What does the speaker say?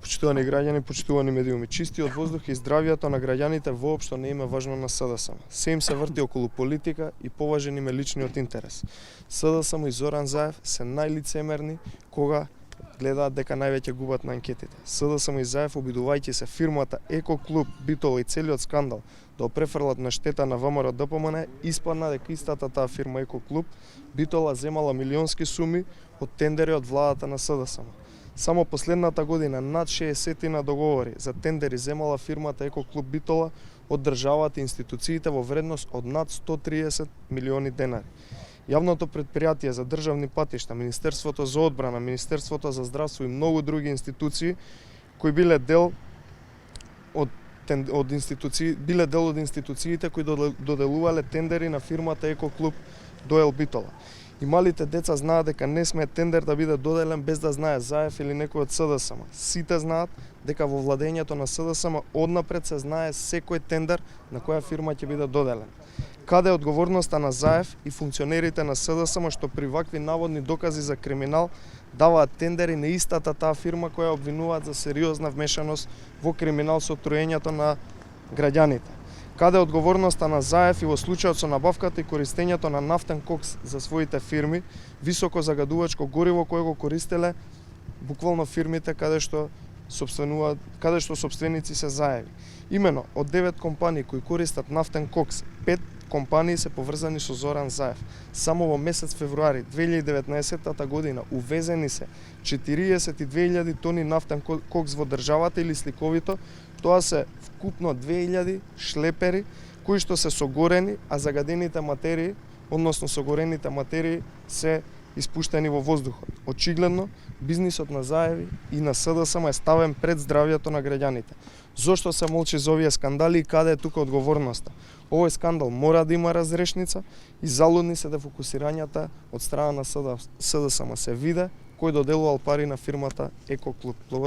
Почитувани граѓани, почитувани медиуми, чистиот воздух и здравјето на граѓаните воопшто не им е важно на СДСМ. Се им се врти околу политика и поважен им е личниот интерес. СДСМ и Зоран Заев се најлицемерни кога гледаат дека највеќе губат на анкетите. СДСМ и Заев, обидувајќи се фирмата Еко Клуб, Битола и целиот скандал да го префрлат на штета на ВМРО ДПМН, испадна дека истата таа фирма Еко Клуб, Битола земала милионски суми од тендери од владата на СДСМ. Само последната година над 60 на договори за тендери земала фирмата Еко Клуб Битола од државата и институциите во вредност од над 130 милиони денари. Јавното предпријатие за државни патишта, Министерството за одбрана, Министерството за здравство и многу други институции кои биле дел од институциите кои доделувале тендери на фирмата Еко Клуб Доел Битола. И малите деца знаат дека не сме тендер да биде доделен без да знае Заев или некој од СДСМ. Сите знаат дека во владењето на СДСМ однапред се знае секој тендер на која фирма ќе биде доделен. Каде е одговорноста на Заев и функционерите на СДСМ што при вакви наводни докази за криминал даваат тендери на истата таа фирма која обвинуваат за сериозна вмешаност во криминал со троењето на граѓаните? Каде е одговорноста на Заев и во случајот со набавката и користењето на нафтен кокс за своите фирми, високо загадувачко гориво кое го користеле буквално фирмите каде што сопственици се Заеви. Имено од 9 компании кои користат нафтен кокс, 5 компании се поврзани со Зоран Заев. Само во месец февруари 2019 година увезени се 42.000 тони нафтен кокс во државата или сликовито, тоа се вкупно 2.000 шлепери кои што се согорени, а загадените материи, односно согорените материи се испуштени во воздухот. Очигледно, бизнисот на Заеви и на СДСМ е ставен пред здравјето на граѓаните. Зошто се молчи за овие скандали и каде е тука одговорноста? Овој скандал мора да има разрешница и залудни се дефокусирањата од страна на СДСМ. Се виде кој доделувал пари на фирмата Еко Клуб. Благодарам.